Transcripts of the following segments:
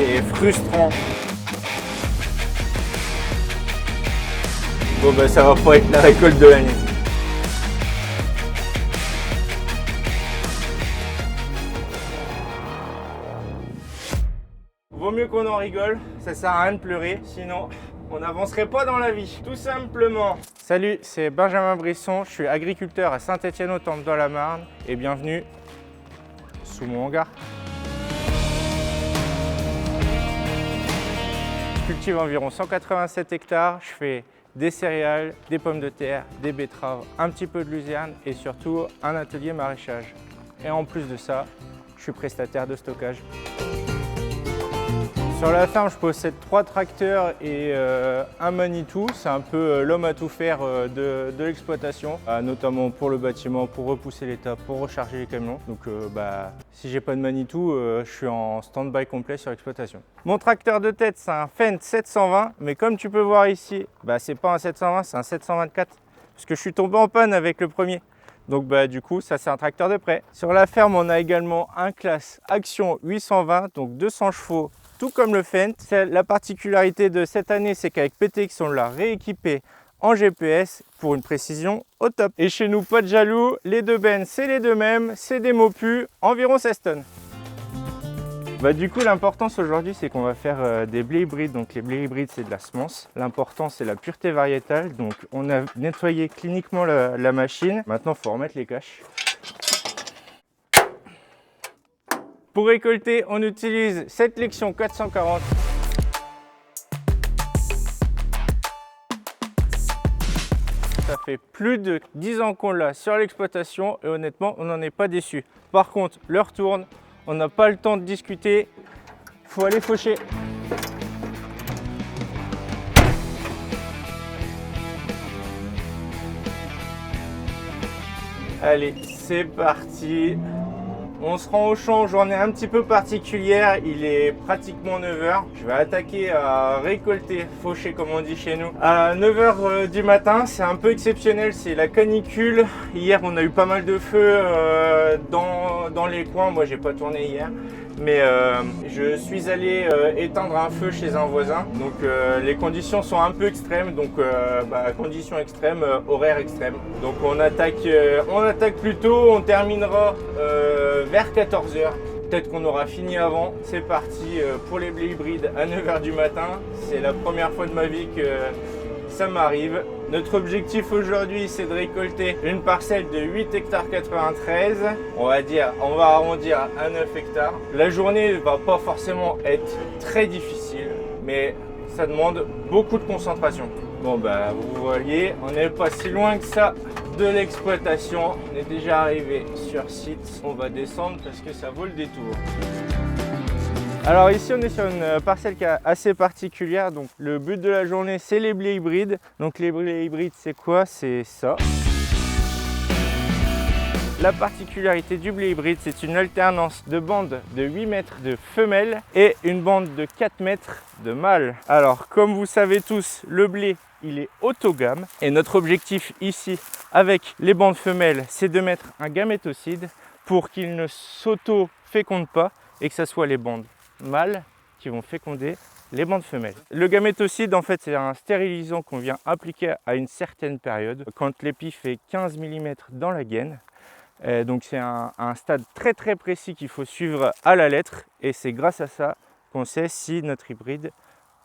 c'est frustrant. Bon bah ça va pas être la récolte de l'année. Vaut mieux qu'on en rigole, ça sert à rien de pleurer, sinon on n'avancerait pas dans la vie, tout simplement. Salut, c'est Benjamin Brisson, je suis agriculteur à Saint-Étienne-au-Temple dans la Marne et bienvenue sous mon hangar. Je cultive environ 187 hectares, je fais des céréales, des pommes de terre, des betteraves, un petit peu de luzerne et surtout un atelier maraîchage. Et en plus de ça, je suis prestataire de stockage. Sur la ferme, je possède 3 tracteurs et un Manitou. C'est un peu l'homme à tout faire de l'exploitation, notamment pour le bâtiment, pour repousser l'état, pour recharger les camions. Donc si j'ai pas de Manitou, je suis en stand-by complet sur l'exploitation. Mon tracteur de tête, c'est un Fendt 720, mais comme tu peux voir ici, c'est pas un 720, c'est un 724, parce que je suis tombé en panne avec le premier. Donc du coup, ça c'est un tracteur de prêt. Sur la ferme, on a également un classe Action 820, donc 200 chevaux, tout comme le Fendt. La particularité de cette année, c'est qu'avec PTX, on l'a rééquipé en GPS pour une précision au top. Et chez nous, pas de jaloux, les deux bennes, c'est les deux mêmes, c'est des Mopu, environ 16 tonnes. Du coup, l'importance aujourd'hui, c'est qu'on va faire des blés hybrides. Donc les blés hybrides, c'est de la semence. L'important, c'est la pureté variétale. Donc on a nettoyé cliniquement la machine. Maintenant, il faut remettre les caches. Pour récolter, on utilise cette Lexion 440. Ça fait plus de 10 ans qu'on l'a sur l'exploitation et honnêtement, on n'en est pas déçu. Par contre, l'heure tourne, on n'a pas le temps de discuter, il faut aller faucher. Allez, c'est parti. On se rend au champ, journée un petit peu particulière, il est pratiquement 9 h. Je vais attaquer à récolter, faucher comme on dit chez nous. À 9 h du matin, c'est un peu exceptionnel, c'est la canicule. Hier, on a eu pas mal de feux dans les coins. Moi, j'ai pas tourné hier, mais je suis allé éteindre un feu chez un voisin. Donc les conditions sont un peu extrêmes, donc conditions extrêmes, horaire extrême. Donc on attaque plus tôt, on terminera vers 14 h. Peut-être qu'on aura fini avant. C'est parti pour les blés hybrides à 9 h du matin. C'est la première fois de ma vie que ça m'arrive. Notre objectif aujourd'hui, c'est de récolter une parcelle de 8 hectares 93. On va arrondir à 9 hectares. La journée ne va pas forcément être très difficile, mais ça demande beaucoup de concentration. Bon vous voyez, on n'est pas si loin que ça de l'exploitation. On est déjà arrivé sur site. On va descendre parce que ça vaut le détour. Alors ici, on est sur une parcelle qui est assez particulière. Donc le but de la journée, c'est les blés hybrides. Donc les blés hybrides, c'est quoi? C'est ça. La particularité du blé hybride, c'est une alternance de bandes de 8 mètres de femelles et une bande de 4 mètres de mâles. Alors, comme vous savez tous, le blé, il est autogame. Et notre objectif ici, avec les bandes femelles, c'est de mettre un gamétocide pour qu'il ne s'auto-féconde pas et que ce soit les bandes mâles qui vont féconder les bandes femelles. Le gamétocide, en fait, c'est un stérilisant qu'on vient appliquer à une certaine période, quand l'épi fait 15 mm dans la gaine. Donc c'est un stade très très précis qu'il faut suivre à la lettre et c'est grâce à ça qu'on sait si notre hybride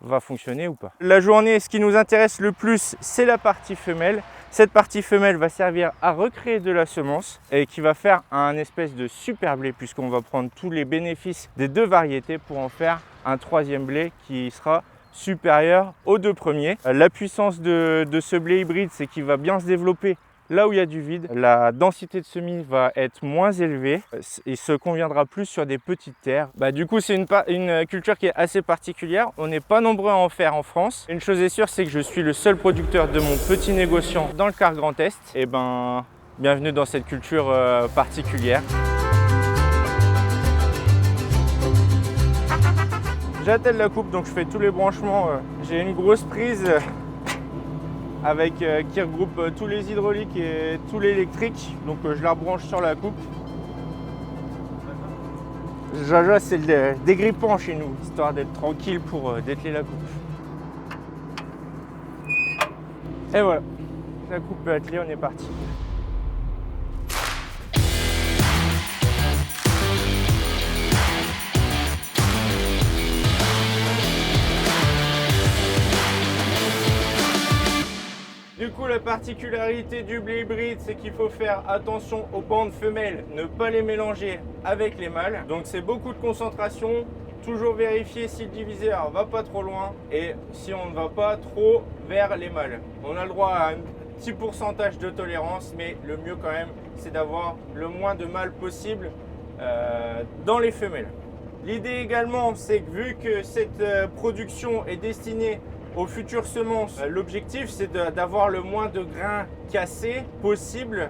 va fonctionner ou pas. La journée, ce qui nous intéresse le plus, c'est la partie femelle. Cette partie femelle va servir à recréer de la semence et qui va faire un espèce de super blé puisqu'on va prendre tous les bénéfices des deux variétés pour en faire un troisième blé qui sera supérieur aux deux premiers. La puissance de ce blé hybride, c'est qu'il va bien se développer là où il y a du vide. La densité de semis va être moins élevée et se conviendra plus sur des petites terres. Du coup, c'est une culture qui est assez particulière. On n'est pas nombreux à en faire en France. Une chose est sûre, c'est que je suis le seul producteur de mon petit négociant dans le quart Grand Est. Et bienvenue dans cette culture particulière. J'attelle la coupe, donc je fais tous les branchements. J'ai une grosse prise qui regroupe tous les hydrauliques et tout l'électrique. Donc je la rebranche sur la coupe. Jaja, c'est le dégrippant chez nous, histoire d'être tranquille pour dételer la coupe. Et voilà, la coupe est attelée, on est parti. Du coup, la particularité du blé hybride, c'est qu'il faut faire attention aux bandes femelles, ne pas les mélanger avec les mâles. Donc c'est beaucoup de concentration, toujours vérifier si le diviseur va pas trop loin et si on ne va pas trop vers les mâles. On a le droit à un petit pourcentage de tolérance, mais le mieux quand même, c'est d'avoir le moins de mâles possible dans les femelles. L'idée également, c'est que vu que cette production est destinée aux futures semences, l'objectif c'est d'avoir le moins de grains cassés possible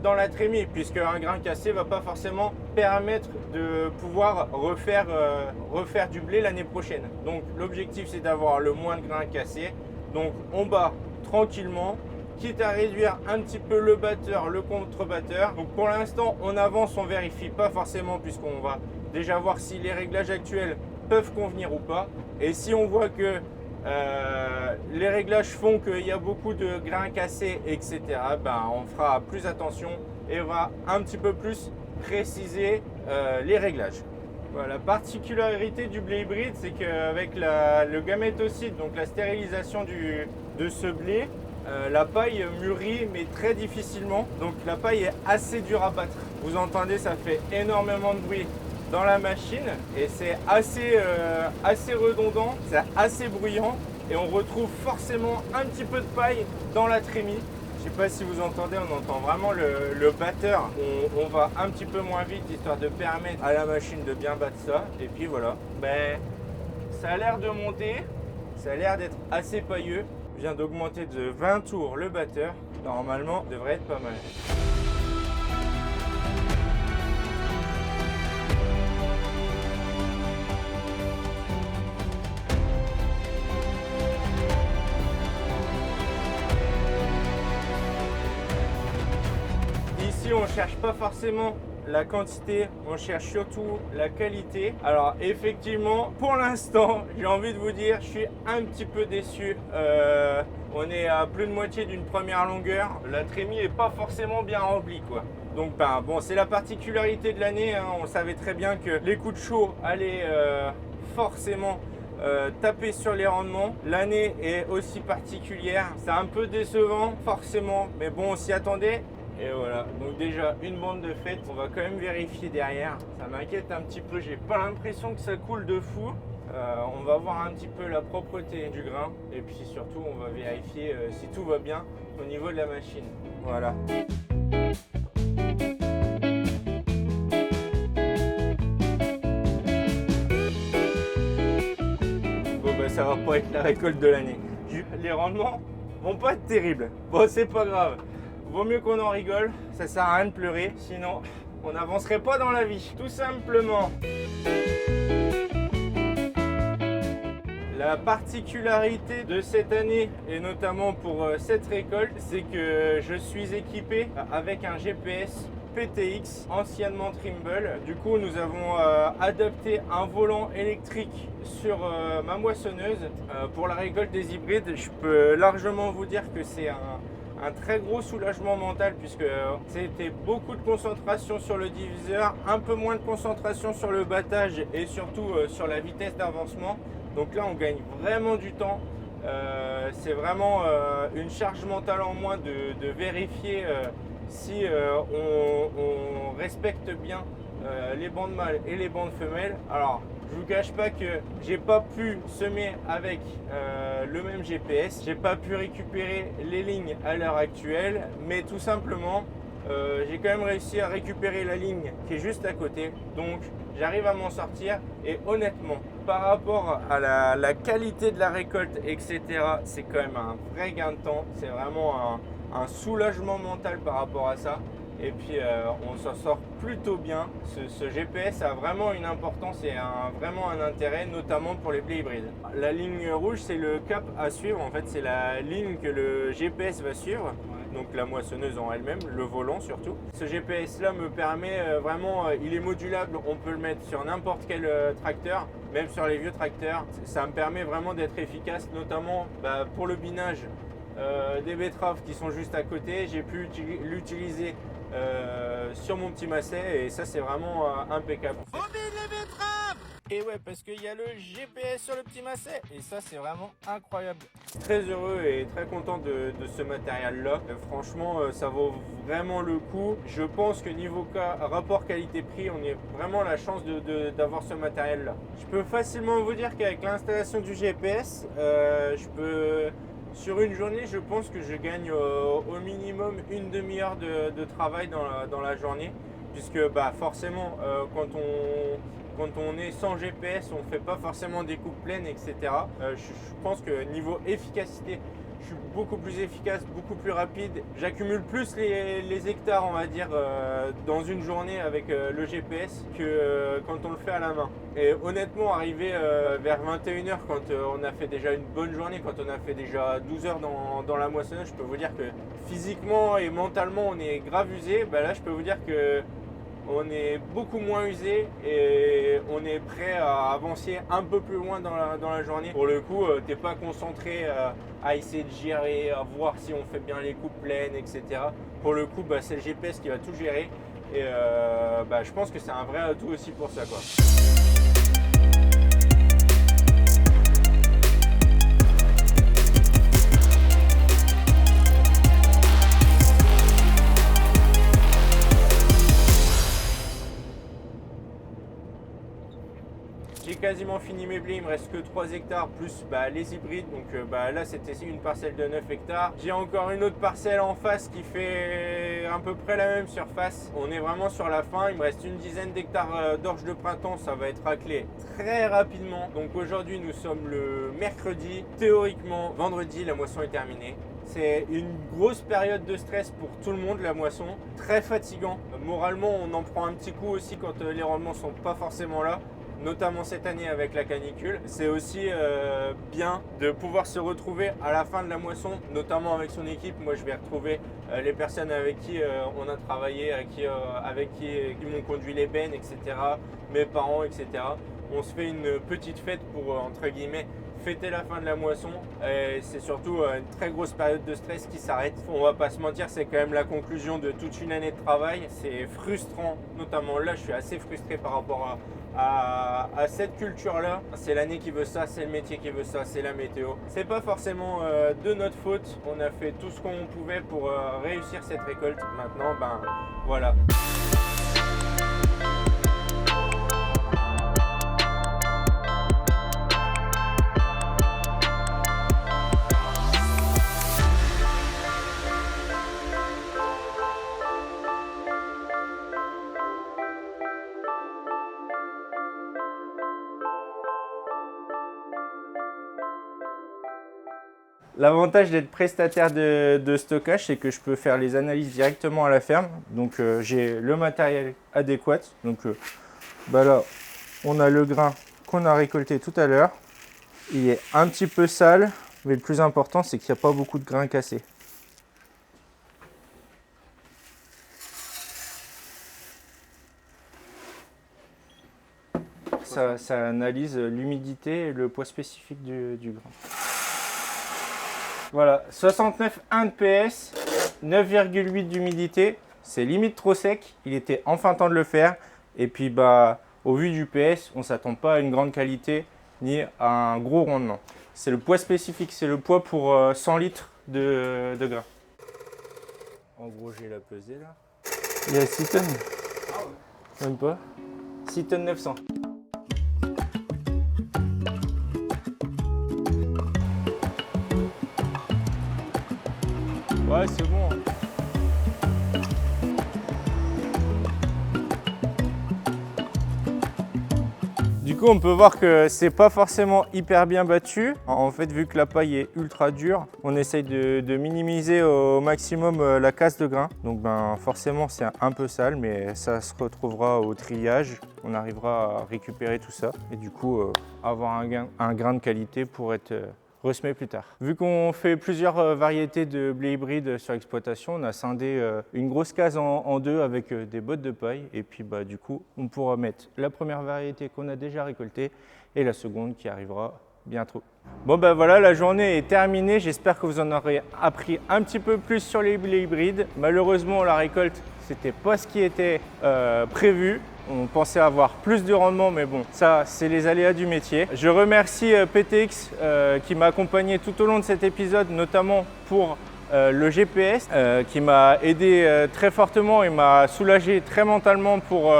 dans la trémie, puisque un grain cassé va pas forcément permettre de pouvoir refaire du blé l'année prochaine. Donc l'objectif c'est d'avoir le moins de grains cassés. Donc on bat tranquillement, quitte à réduire un petit peu le batteur, le contre-batteur. Donc pour l'instant on avance, on vérifie pas forcément, puisqu'on va déjà voir si les réglages actuels peuvent convenir ou pas. Et si on voit que les réglages font qu'il y a beaucoup de grains cassés, etc., ben, on fera plus attention et on va un petit peu plus préciser les réglages. Voilà, la particularité du blé hybride, c'est qu'avec le gamétocide, donc la stérilisation de ce blé, la paille mûrit mais très difficilement. Donc la paille est assez dure à battre. Vous entendez, ça fait énormément de bruit dans la machine et c'est assez redondant, c'est assez bruyant et on retrouve forcément un petit peu de paille dans la trémie. Je sais pas si vous entendez, on entend vraiment le batteur. On va un petit peu moins vite, histoire de permettre à la machine de bien battre ça. Et puis voilà, ben, ça a l'air de monter, ça a l'air d'être assez pailleux. Je viens d'augmenter de 20 tours le batteur, normalement ça devrait être pas mal. Ici, on ne cherche pas forcément la quantité, on cherche surtout la qualité. Alors effectivement, pour l'instant, j'ai envie de vous dire, je suis un petit peu déçu. On est à plus de moitié d'une première longueur. La trémie n'est pas forcément bien remplie, quoi. Donc ben, bon, c'est la particularité de l'année, hein. On savait très bien que les coups de chaud allaient forcément taper sur les rendements. L'année est aussi particulière. C'est un peu décevant, forcément, mais bon, on s'y attendait. Et voilà, donc déjà une bande de fête, on va quand même vérifier derrière. Ça m'inquiète un petit peu, j'ai pas l'impression que ça coule de fou. On va voir un petit peu la propreté du grain et puis surtout on va vérifier si tout va bien au niveau de la machine. Voilà. Bon bah ça va pas être la récolte de l'année. Les rendements vont pas être terribles. Bon, c'est pas grave. Vaut mieux qu'on en rigole, ça sert à rien de pleurer, sinon on n'avancerait pas dans la vie, tout simplement. La particularité de cette année, et notamment pour cette récolte, c'est que je suis équipé avec un GPS PTX, anciennement Trimble. Du coup, nous avons adapté un volant électrique sur ma moissonneuse. Pour la récolte des hybrides, je peux largement vous dire que c'est un très gros soulagement mental, puisque c'était beaucoup de concentration sur le diviseur, un peu moins de concentration sur le battage et surtout sur la vitesse d'avancement. Donc là on gagne vraiment du temps. C'est vraiment une charge mentale en moins de vérifier si on respecte bien les bandes mâles et les bandes femelles. Alors je vous cache pas que j'ai pas pu semer avec le même GPS, j'ai pas pu récupérer les lignes à l'heure actuelle, mais tout simplement j'ai quand même réussi à récupérer la ligne qui est juste à côté, donc j'arrive à m'en sortir. Et honnêtement, par rapport à la qualité de la récolte, etc., c'est quand même un vrai gain de temps, c'est vraiment un soulagement mental par rapport à ça. Et puis on s'en sort plutôt bien. Ce GPS a vraiment une importance et vraiment un intérêt, notamment pour les blés hybrides. La ligne rouge, c'est le cap à suivre. En fait, c'est la ligne que le GPS va suivre. donc la moissonneuse en elle-même, le volant surtout. Ce GPS là me permet vraiment, il est modulable, on peut le mettre sur n'importe quel tracteur, même sur les vieux tracteurs. Ça me permet vraiment d'être efficace, notamment pour le binage des betteraves qui sont juste à côté. J'ai pu l'utiliser sur mon petit masset et ça c'est vraiment impeccable. Et ouais, parce qu'il y a le GPS sur le petit masset et ça c'est vraiment incroyable. Très heureux et très content de ce matériel là. Franchement ça vaut vraiment le coup. Je pense que niveau rapport qualité-prix, on a vraiment la chance d'avoir ce matériel là. Je peux facilement vous dire qu'avec l'installation du GPS, sur une journée, je pense que je gagne au minimum une demi-heure de travail dans la journée, puisque forcément quand on est sans GPS, on ne fait pas forcément des coupes pleines, etc. Je pense que niveau efficacité, je suis beaucoup plus efficace, beaucoup plus rapide. J'accumule plus les hectares, on va dire, dans une journée avec le GPS que quand on le fait à la main. Et honnêtement, arrivé vers 21h, quand on a fait déjà une bonne journée, quand on a fait déjà 12 heures dans la moissonneuse, je peux vous dire que physiquement et mentalement, on est grave usé. Là, je peux vous dire que on est beaucoup moins usé et on est prêt à avancer un peu plus loin dans la journée. Pour le coup, t'es pas concentré à essayer de gérer, à voir si on fait bien les coupes pleines, etc. Pour le coup, c'est le GPS qui va tout gérer et je pense que c'est un vrai atout aussi pour ça, quoi. J'ai quasiment fini mes blés, il me reste que 3 hectares plus les hybrides. Donc là c'était une parcelle de 9 hectares. J'ai encore une autre parcelle en face qui fait à peu près la même surface. On est vraiment sur la fin, il me reste une dizaine d'hectares d'orge de printemps, ça va être raclé très rapidement. Donc aujourd'hui nous sommes le mercredi, théoriquement vendredi la moisson est terminée. C'est une grosse période de stress pour tout le monde, la moisson, très fatigant. Moralement on en prend un petit coup aussi quand les rendements sont pas forcément là, notamment cette année avec la canicule. C'est aussi bien de pouvoir se retrouver à la fin de la moisson, notamment avec son équipe. Moi je vais retrouver les personnes avec qui on a travaillé, avec qui m'ont conduit les bennes, etc. Mes parents, etc. On se fait une petite fête pour, entre guillemets, fêter la fin de la moisson. C'est surtout une très grosse période de stress qui s'arrête. On va pas se mentir, c'est quand même la conclusion de toute une année de travail. C'est frustrant, notamment là je suis assez frustré par rapport à cette culture-là. C'est l'année qui veut ça, c'est le métier qui veut ça, c'est la météo. C'est pas forcément de notre faute. On a fait tout ce qu'on pouvait pour réussir cette récolte. Maintenant, voilà. L'avantage d'être prestataire de stockage, c'est que je peux faire les analyses directement à la ferme. Donc j'ai le matériel adéquat. Donc là, on a le grain qu'on a récolté tout à l'heure. Il est un petit peu sale, mais le plus important, c'est qu'il n'y a pas beaucoup de grains cassés. Ça analyse l'humidité et le poids spécifique du grain. Voilà, 69,1 de PS, 9,8 d'humidité, c'est limite trop sec, il était enfin temps de le faire. Et puis au vu du PS, on ne s'attend pas à une grande qualité ni à un gros rendement. C'est le poids spécifique, c'est le poids pour 100 litres de grain. En gros, j'ai la pesée là. Il y a 6 tonnes. Ah ouais. Même pas. 6 tonnes 900. Ouais, c'est bon. Du coup, on peut voir que c'est pas forcément hyper bien battu. En fait, vu que la paille est ultra dure, on essaye de minimiser au maximum la casse de grain. Donc forcément, c'est un peu sale, mais ça se retrouvera au triage. On arrivera à récupérer tout ça et du coup avoir un grain de qualité pour être ressemer plus tard. Vu qu'on fait plusieurs variétés de blé hybride sur l'exploitation, on a scindé une grosse case en deux avec des bottes de paille. Et puis du coup, on pourra mettre la première variété qu'on a déjà récoltée et la seconde qui arrivera bientôt. Bon voilà, la journée est terminée. J'espère que vous en aurez appris un petit peu plus sur les blés hybrides. Malheureusement, la récolte, c'était pas ce qui était prévu. On pensait avoir plus de rendement, mais bon, ça, c'est les aléas du métier. Je remercie PTX qui m'a accompagné tout au long de cet épisode, notamment pour le GPS qui m'a aidé très fortement et m'a soulagé très mentalement pour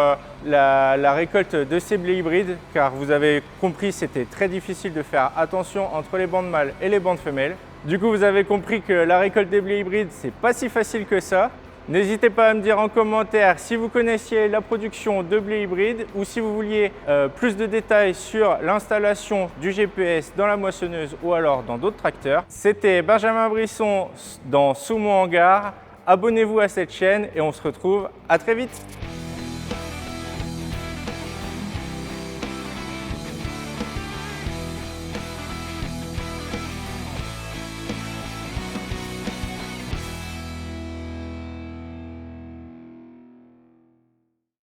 la récolte de ces blés hybrides, car vous avez compris, c'était très difficile de faire attention entre les bandes mâles et les bandes femelles. Du coup, vous avez compris que la récolte des blés hybrides, c'est pas si facile que ça. N'hésitez pas à me dire en commentaire si vous connaissiez la production de blé hybride ou si vous vouliez plus de détails sur l'installation du GPS dans la moissonneuse ou alors dans d'autres tracteurs. C'était Benjamin Brisson dans Sous mon hangar. Abonnez-vous à cette chaîne et on se retrouve à très vite.